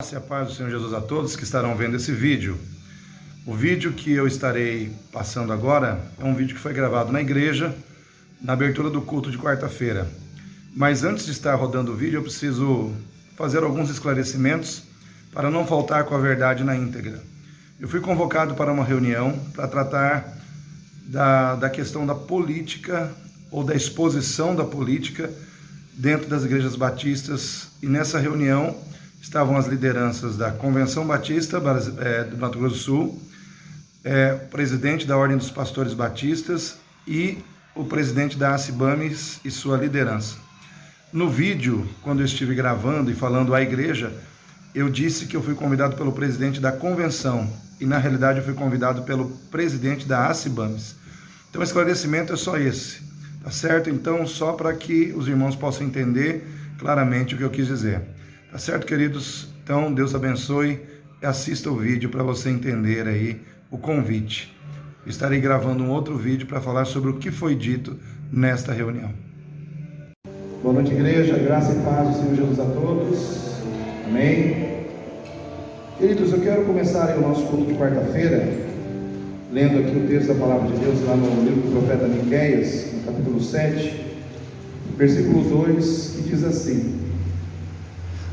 Graça e a paz do Senhor Jesus a todos que estarão vendo esse vídeo. O vídeo que eu estarei passando agora é um vídeo que foi gravado na igreja, na abertura do culto de quarta-feira. Mas antes de estar rodando o vídeo, eu preciso fazer alguns esclarecimentos para não faltar com a verdade na íntegra. Eu fui convocado para uma reunião para tratar da questão da política ou da exposição da política dentro das igrejas batistas, e nessa reunião estavam as lideranças da Convenção Batista do Mato Grosso do Sul, o presidente da Ordem dos Pastores Batistas e o presidente da ACIBAMES e sua liderança. No vídeo, quando eu estive gravando e falando à igreja, eu disse que eu fui convidado pelo presidente da Convenção, e na realidade eu fui convidado pelo presidente da ACIBAMES. Então o esclarecimento é só esse, tá certo? Então, só para que os irmãos possam entender claramente o que eu quis dizer. Tá certo, queridos? Então, Deus abençoe e assista o vídeo para você entender aí o convite. Estarei gravando um outro vídeo para falar sobre o que foi dito nesta reunião. Boa noite, igreja. Graça e paz do Senhor Jesus a todos. Amém. Queridos, eu quero começar aí o nosso culto de quarta-feira, lendo aqui o texto da Palavra de Deus lá no livro do profeta Miqueias, no capítulo 7, versículo 2, que diz assim: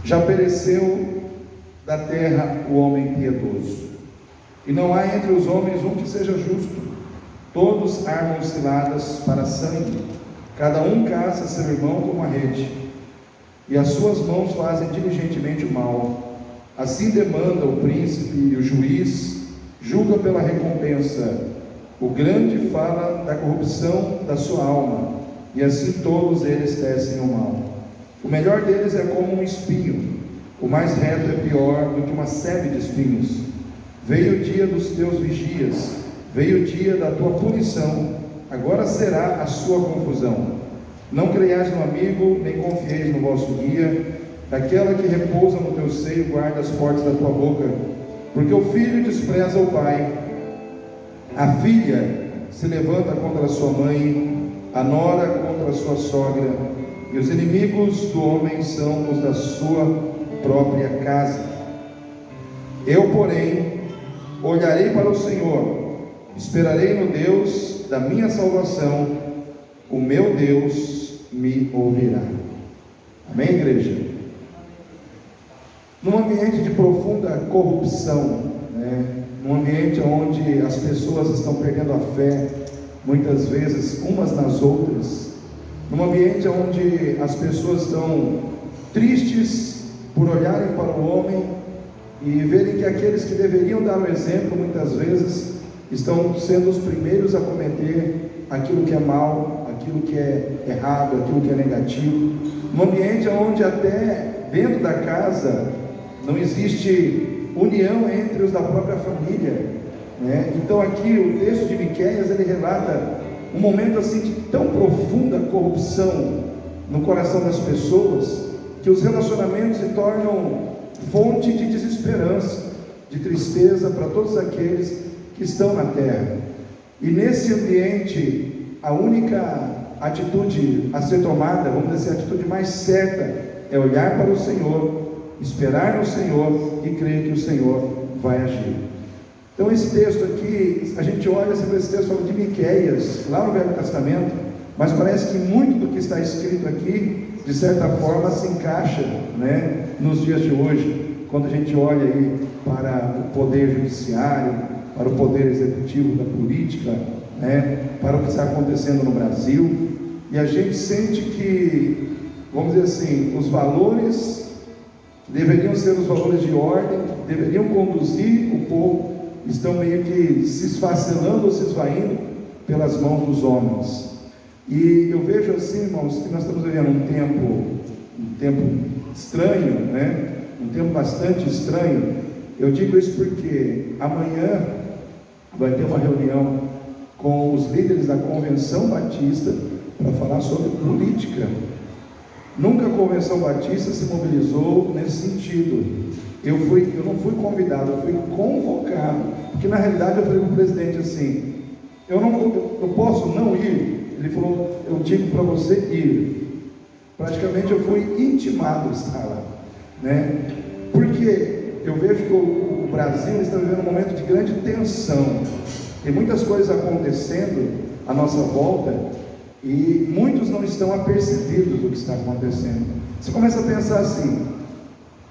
Já pereceu da terra o homem piedoso, e não há entre os homens um que seja justo. Todos armam ciladas para sangue, cada um caça seu irmão com uma rede, e as suas mãos fazem diligentemente o mal. Assim demanda o príncipe e o juiz, julga pela recompensa. O grande fala da corrupção da sua alma, e assim todos eles tecem o mal. O melhor deles é como um espinho, o mais reto é pior do que uma sebe de espinhos. Veio o dia dos teus vigias, veio o dia da tua punição, agora será a sua confusão. Não creiais no amigo, nem confieis no vosso guia. Aquela que repousa no teu seio guarda as portas da tua boca, porque o filho despreza o pai, a filha se levanta contra a sua mãe, a nora contra a sua sogra, e os inimigos do homem são os da sua própria casa. Eu, porém, olharei para o Senhor, esperarei no Deus da minha salvação, o meu Deus me ouvirá. Amém, igreja? Num ambiente de profunda corrupção, num ambiente onde as pessoas estão perdendo a fé, muitas vezes umas nas outras, num ambiente onde as pessoas estão tristes por olharem para o homem e verem que aqueles que deveriam dar o exemplo, muitas vezes, estão sendo os primeiros a cometer aquilo que é mal, aquilo que é errado, aquilo que é negativo. Num ambiente onde até dentro da casa não existe união entre os da própria família, Então aqui o texto de Miqueias, ele relata um momento assim de tão profunda corrupção no coração das pessoas, que os relacionamentos se tornam fonte de desesperança, de tristeza para todos aqueles que estão na terra. E nesse ambiente, a única atitude a ser tomada, vamos dizer, a atitude mais certa, é olhar para o Senhor, esperar no Senhor e crer que o Senhor vai agir. Então esse texto aqui, a gente olha sempre esse texto, fala de Miqueias, lá no Velho Testamento, mas parece que muito do que está escrito aqui, de certa forma, se encaixa, nos dias de hoje, quando a gente olha aí para o poder judiciário, para o poder executivo da política, para o que está acontecendo no Brasil, e a gente sente que, vamos dizer assim, os valores que deveriam ser os valores de ordem, que deveriam conduzir o povo, estão meio que se esfacelando ou se esvaindo pelas mãos dos homens. E eu vejo assim, irmãos, que nós estamos vivendo um tempo estranho, um tempo bastante estranho. Eu digo isso porque amanhã vai ter uma reunião com os líderes da Convenção Batista para falar sobre política. Nunca a Convenção Batista se mobilizou nesse sentido. Eu não fui convidado, eu fui convocado, porque na realidade eu falei para o presidente assim: eu posso não ir? Ele falou: eu digo para você ir. Praticamente eu fui intimado a estar lá, Porque eu vejo que o Brasil está vivendo um momento de grande tensão. Tem muitas coisas acontecendo à nossa volta e muitos não estão apercebidos do que está acontecendo. Você começa a pensar assim: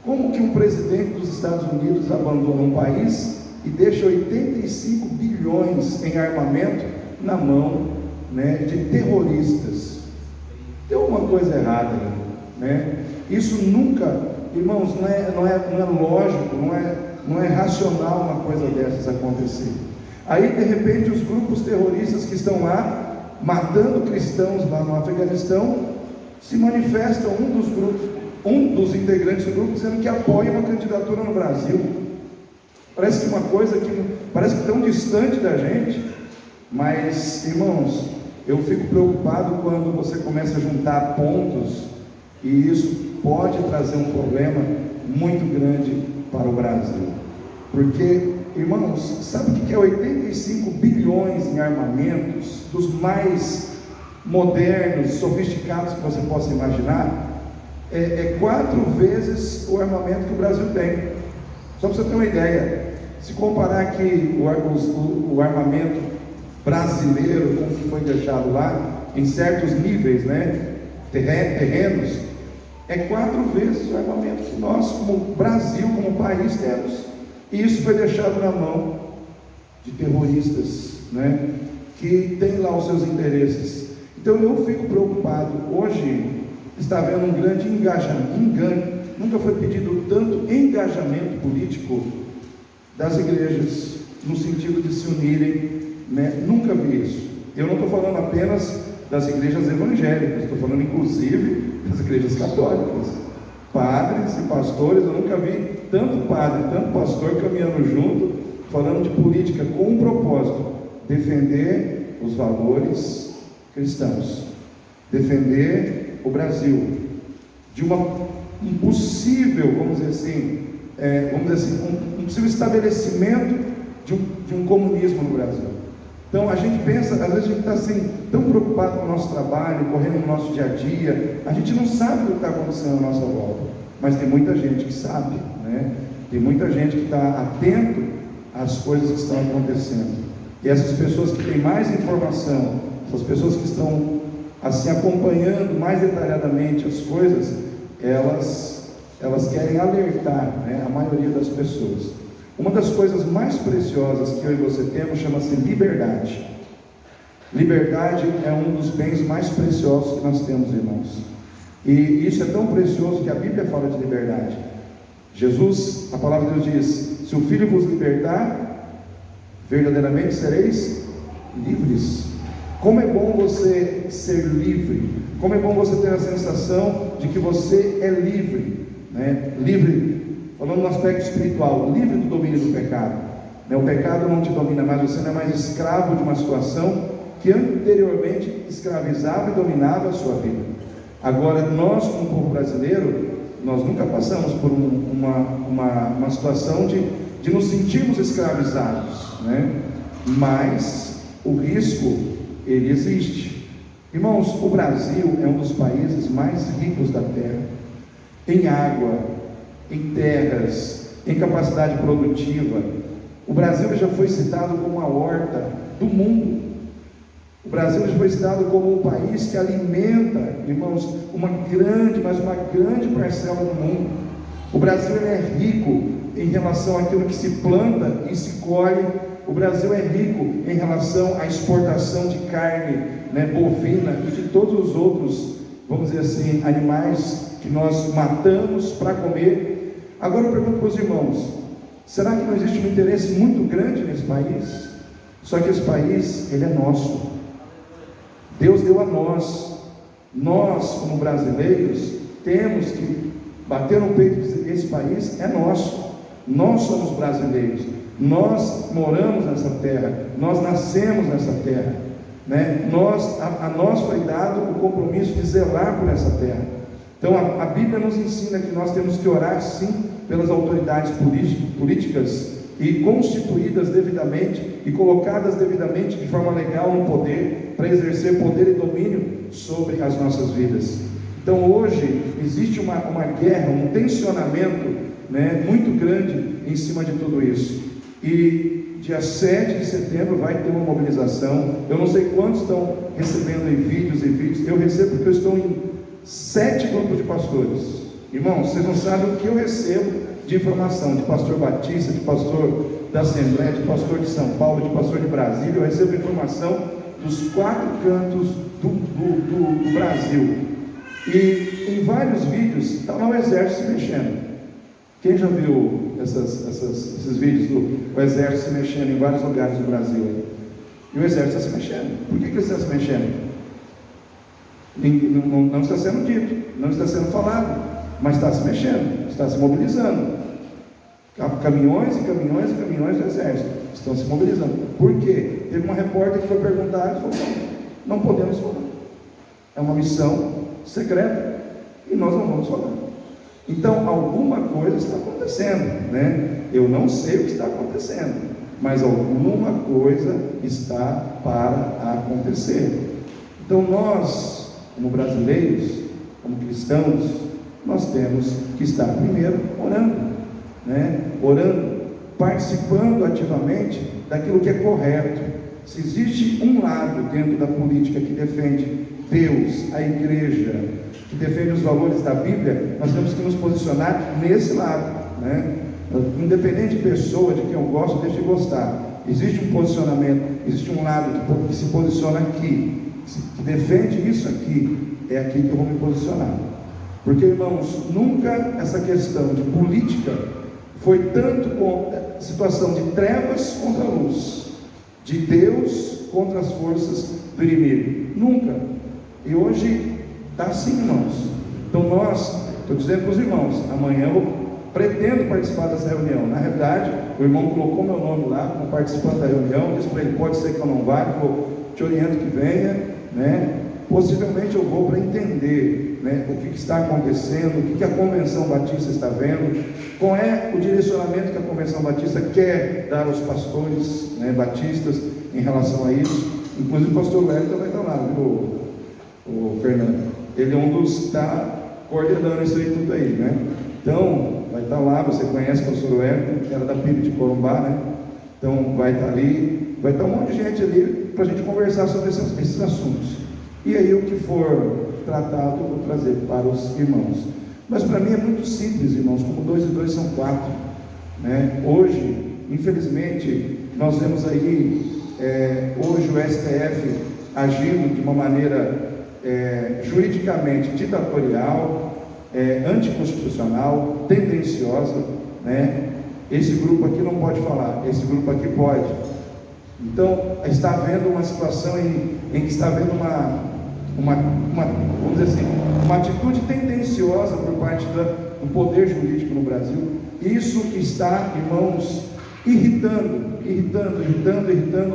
como que um presidente dos Estados Unidos abandona um país e deixa 85 bilhões em armamento na mão, né, de terroristas? Tem alguma coisa errada, né? Isso nunca, irmãos, não é lógico, não é racional uma coisa dessas acontecer. Aí de repente os grupos terroristas que estão lá matando cristãos lá no Afeganistão, se manifesta um dos integrantes do grupo dizendo que apoia uma candidatura no Brasil. Parece que uma coisa que parece que tão distante da gente, mas irmãos, eu fico preocupado quando você começa a juntar pontos, e isso pode trazer um problema muito grande para o Brasil. Porque, irmãos, sabe o que é 85 bilhões em armamentos, dos mais modernos, sofisticados que você possa imaginar? É 4 vezes o armamento que o Brasil tem. Só para você ter uma ideia, se comparar aqui o armamento brasileiro com o que foi deixado lá, em certos níveis, né, terrenos, é 4 vezes o armamento que nós, como Brasil, como país, temos. E isso foi deixado na mão de terroristas, né, que tem lá os seus interesses. Então eu fico preocupado. Hoje está havendo um grande engajamento, nunca foi pedido tanto engajamento político das igrejas, no sentido de se unirem, né? Nunca vi isso. Eu não estou falando apenas das igrejas evangélicas, estou falando inclusive das igrejas católicas, padres e pastores. Eu nunca vi tanto padre, tanto pastor caminhando junto, falando de política com um propósito: defender os valores cristãos, defender o Brasil de um possível, vamos dizer assim, um possível estabelecimento de um comunismo no Brasil. Então a gente pensa, às vezes a gente está assim, tão preocupado com o nosso trabalho, correndo no nosso dia a dia, a gente não sabe o que está acontecendo à nossa volta, mas tem muita gente que sabe, né? Tem muita gente que está atento às coisas que estão acontecendo, e essas pessoas que têm mais informação, essas pessoas que estão assim acompanhando mais detalhadamente as coisas, elas querem alertar, né, a maioria das pessoas. Uma das coisas mais preciosas que eu e você temos chama-se liberdade. Liberdade é um dos bens mais preciosos que nós temos, irmãos. E isso é tão precioso que a Bíblia fala de liberdade. Jesus, a palavra de Deus diz: se o Filho vos libertar, verdadeiramente sereis livres. Como é bom você ser livre. Como é bom você ter a sensação de que você é livre, né? Livre, falando no aspecto espiritual, livre do domínio do pecado, né? O pecado não te domina mais, você não é mais escravo de uma situação que anteriormente escravizava e dominava a sua vida. Agora, nós como povo brasileiro, nós nunca passamos por uma situação de nos sentirmos escravizados, né? Mas o risco, ele existe. Irmãos, o Brasil é um dos países mais ricos da terra, em água, em terras, em capacidade produtiva. O Brasil já foi citado como a horta do mundo. O Brasil já foi citado como um país que alimenta, irmãos, uma grande parcela do mundo. O Brasil é rico em relação àquilo que se planta e se colhe. O Brasil é rico em relação à exportação de carne, né, bovina e de todos os outros, vamos dizer assim, animais que nós matamos para comer. Agora eu pergunto para os irmãos: será que não existe um interesse muito grande nesse país? Só que esse país, ele é nosso. Deus deu a nós. Nós, como brasileiros, temos que bater no peito e dizer: esse país é nosso. Nós somos brasileiros. Nós moramos nessa terra, nós nascemos nessa terra, né? A nós foi dado o compromisso de zelar por essa terra. Então a Bíblia nos ensina que nós temos que orar sim pelas autoridades políticas e constituídas devidamente e colocadas devidamente de forma legal no poder, para exercer poder e domínio sobre as nossas vidas. Então hoje existe uma guerra, um tensionamento né, muito grande em cima de tudo isso. E dia 7 de setembro vai ter uma mobilização. Eu não sei quantos estão recebendo em vídeos e vídeos. Eu recebo porque eu estou em 7 grupos de pastores. Irmãos, vocês não sabem o que eu recebo de informação de pastor batista, de pastor da Assembleia, de pastor de São Paulo, de pastor de Brasília. Eu recebo informação dos 4 cantos do Brasil. E em vários vídeos está lá o exército se mexendo. Quem já viu esses vídeos do exército se mexendo em vários lugares do Brasil? E o exército está se mexendo. Por que ele está se mexendo? Não está sendo dito, não está sendo falado, mas está se mexendo, está se mobilizando. Caminhões e caminhões e caminhões do exército estão se mobilizando. Por quê? Teve uma repórter que foi perguntar e falou: não podemos falar. É uma missão secreta e nós não vamos falar. Então, alguma coisa está acontecendo, né? Eu não sei o que está acontecendo, mas alguma coisa está para acontecer. Então, nós, como brasileiros, como cristãos, nós temos que estar primeiro orando, né? Orando, participando ativamente daquilo que é correto. Se existe um lado dentro da política que defende Deus, a igreja, que defende os valores da Bíblia, nós temos que nos posicionar nesse lado, né? Independente de pessoa, de quem eu gosto, deixe de gostar. Existe um posicionamento, existe um lado que se posiciona aqui, que defende isso aqui, é aqui que eu vou me posicionar. Porque, irmãos, nunca essa questão de política foi tanto com a situação de trevas contra a luz, de Deus contra as forças do inimigo. Nunca. E hoje está assim, irmãos. Então estou dizendo para os irmãos, amanhã eu pretendo participar dessa reunião. Na realidade, o irmão colocou meu nome lá como participante da reunião, disse para ele: pode ser que eu não vá, te oriento que venha, né? Possivelmente eu vou para entender, né, o que está acontecendo, o que a Convenção Batista está vendo, qual é o direcionamento que a Convenção Batista quer dar aos pastores, né, batistas em relação a isso. Inclusive o pastor Wellington vai estar lá, viu, o Fernando? Ele é um dos que está coordenando isso aí tudo aí, né? Então, vai estar lá, você conhece o pastor Wellington, que era da PIB de Corumbá, né? Então, vai estar ali, vai estar um monte de gente ali para a gente conversar sobre esses assuntos. E aí, o que for tratado, eu vou trazer para os irmãos. Mas para mim é muito simples, irmãos, como 2 e 2 são 4. Né? Hoje, infelizmente, nós vemos aí, hoje o STF agindo de uma maneira juridicamente ditatorial, anticonstitucional, tendenciosa, né? Esse grupo aqui não pode falar, esse grupo aqui pode. Então, está havendo uma situação em que está havendo vamos dizer assim, uma atitude tendenciosa por parte do poder jurídico no Brasil. Isso que está, irmãos, irritando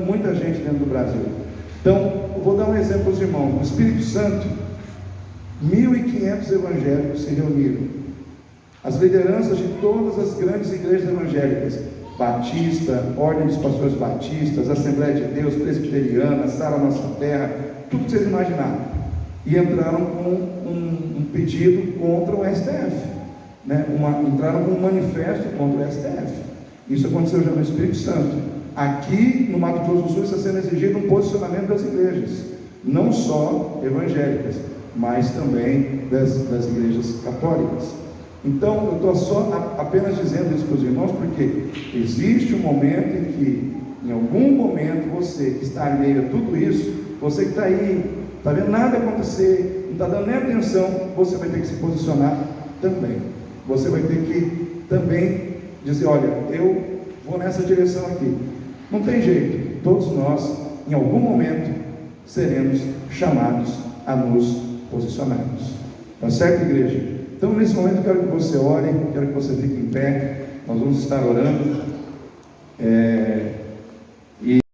muita gente dentro do Brasil. Então, eu vou dar um exemplo para os irmãos. No Espírito Santo, 1.500 evangélicos se reuniram. As lideranças de todas as grandes igrejas evangélicas, Batista, Ordem dos Pastores Batistas, Assembleia de Deus, Presbiteriana, Sara Nossa Terra, tudo que vocês imaginaram, e entraram com um pedido contra o STF, né? Entraram com um manifesto contra o STF. Isso aconteceu já no Espírito Santo. Aqui no Mato Grosso do Sul está sendo exigido um posicionamento das igrejas, não só evangélicas, mas também das igrejas católicas. Então, eu estou apenas dizendo isso para os irmãos, porque existe um momento em que, em algum momento, você que está alheio a tudo isso, você que está aí, está vendo nada acontecer, não está dando nem atenção, você vai ter que se posicionar também. Você vai ter que também dizer: olha, eu vou nessa direção aqui. Não tem jeito, todos nós, em algum momento, seremos chamados a nos posicionarmos. Tá certo, igreja? Então, nesse momento, eu quero que você ore, quero que você fique em pé, nós vamos estar orando.